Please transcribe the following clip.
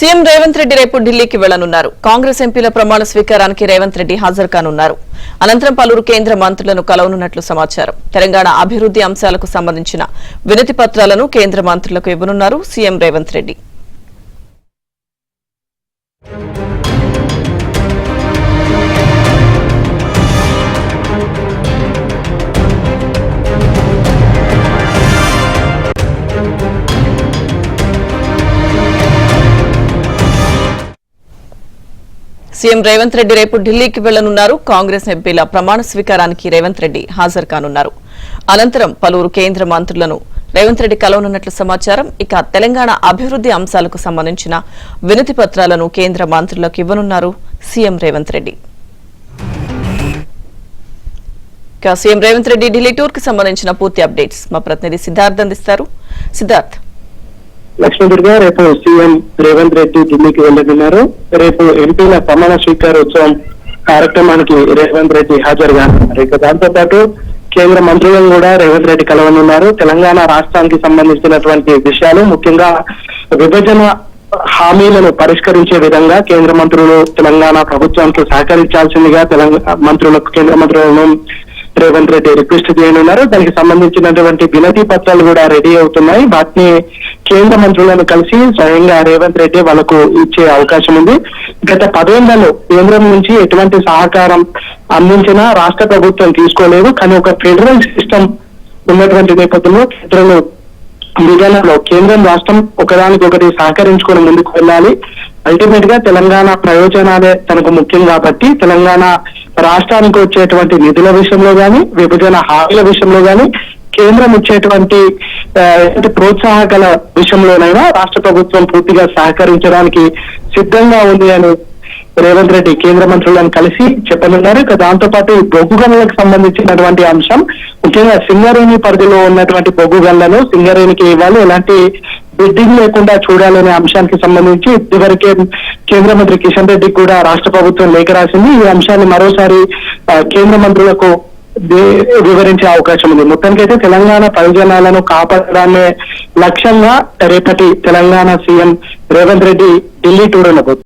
CM Revanth Reddy రేపు ఢిల్లీకి వెళ్లనున్నారు. కాంగ్రెస్ ఎంపీల ప్రమాణ స్వీకారానికి రేవంత్ రెడ్డి హాజరు కానున్నారు. అనంతరం పలువురు కేంద్ర మంత్రులను కలవనున్నట్లు సమాచారం. తెలంగాణ అభివృద్ధి అంశాలకు సంబంధించిన వినతి పత్రాలను కేంద్ర మంత్రులకు ఇవ్వనున్నారు సీఎం రేవంత్ రెడ్డి. సీఎం రేవంత్ రెడ్డి రేపు ఢిల్లీకి వెళ్లనున్నారు. కాంగ్రెస్ ఎంపీల ప్రమాణ స్వీకారానికి రేవంత్ రెడ్డి హాజరు కానున్నారు. అనంతరం పలువురు కేంద్ర మంత్రులను రేవంత్ రెడ్డి కలవనున్నట్లు సమాచారం. ఇక తెలంగాణ అభివృద్ధి అంశాలకు సంబంధించిన వినతి పత్రాలను కేంద్ర మంత్రులకు ఇవ్వనున్నారు సీఎం రేవంత్ రెడ్డి. ఇక సీఎం రేవంత్ రెడ్డి ఢిల్లీ టూర్ కి సంబంధించిన పూర్తి అప్డేట్స్ మా ప్రతినిధి సిద్ధార్థ్ అందిస్తారు. సిద్ధార్థ్, లక్ష్మీదుర్గ రేపు సీఎం రేవంత్ రెడ్డి ఢిల్లీకి వెళ్లనున్నారు. రేపు ఎంపీల ప్రమాణ స్వీకారోత్సవం కార్యక్రమానికి రేవంత్ రెడ్డి హాజరు కానున్నారు. ఇక దాంతో పాటు కేంద్ర మంత్రులను కూడా రేవంత్ రెడ్డి కలవనున్నారు. తెలంగాణ రాష్ట్రానికి సంబంధించినటువంటి విషయాలు, ముఖ్యంగా విభజన హామీలను పరిష్కరించే విధంగా కేంద్ర మంత్రులు తెలంగాణ ప్రభుత్వానికి సహకరించాల్సిందిగా కేంద్ర మంత్రులను రేవంత్ రెడ్డి రిక్వెస్ట్ చేయనున్నారు. దానికి సంబంధించినటువంటి వినతి పత్రాలు కూడా రెడీ అవుతున్నాయి. వాటిని కేంద్ర మంత్రులను కలిసి స్వయంగా రేవంత్ రెడ్డి వాళ్ళకు ఇచ్చే అవకాశం ఉంది. గత 10 ఏళ్లలో కేంద్రం నుంచి ఎటువంటి సహకారం అందించినా రాష్ట్ర ప్రభుత్వం తీసుకోలేదు. కానీ ఒక ఫెడరల్ సిస్టమ్ ఉన్నటువంటి నేపథ్యంలో విధానంలో కేంద్రం రాష్ట్రం ఒకదానికొకటి సహకరించుకొని ముందుకు వెళ్ళాలి. అల్టిమేట్ గా తెలంగాణ ప్రయోజనాలే తనకు ముఖ్యం కాబట్టి తెలంగాణ రాష్ట్రానికి వచ్చేటువంటి నిధుల విషయంలో గాని, విభజన హామీల విషయంలో గాని, కేంద్రం ఇచ్చేటువంటి ప్రోత్సాహకాల విషయంలోనైనా రాష్ట్ర ప్రభుత్వం పూర్తిగా సహకరించడానికి సిద్ధంగా ఉంది అని రేవంత్ రెడ్డి కేంద్ర మంత్రులను కలిసి చెప్పనున్నారు. ఇక దాంతో పాటు బొగ్గు గనులకు సంబంధించినటువంటి అంశం, ముఖ్యంగా సింగరేణి పరిధిలో ఉన్నటువంటి బొగ్గు గనులను సింగరేణికి ఇవ్వాలి, ఎలాంటి బిడ్డింగ్ లేకుండా చూడాలనే అంశానికి సంబంధించి ఇదివరకే కేంద్ర మంత్రి కిషన్ రెడ్డికి కూడా రాష్ట్ర ప్రభుత్వం లేఖ రాసింది. ఈ అంశాన్ని మరోసారి కేంద్ర మంత్రులకు వివరించే అవకాశం ఉంది. మొత్తానికైతే తెలంగాణ ప్రయోజనాలను కాపాడడాన్ని లక్ష్యంగా రేపటి తెలంగాణ సీఎం రేవంత్ రెడ్డి ఢిల్లీ టూర్ ఉండబోతుంది.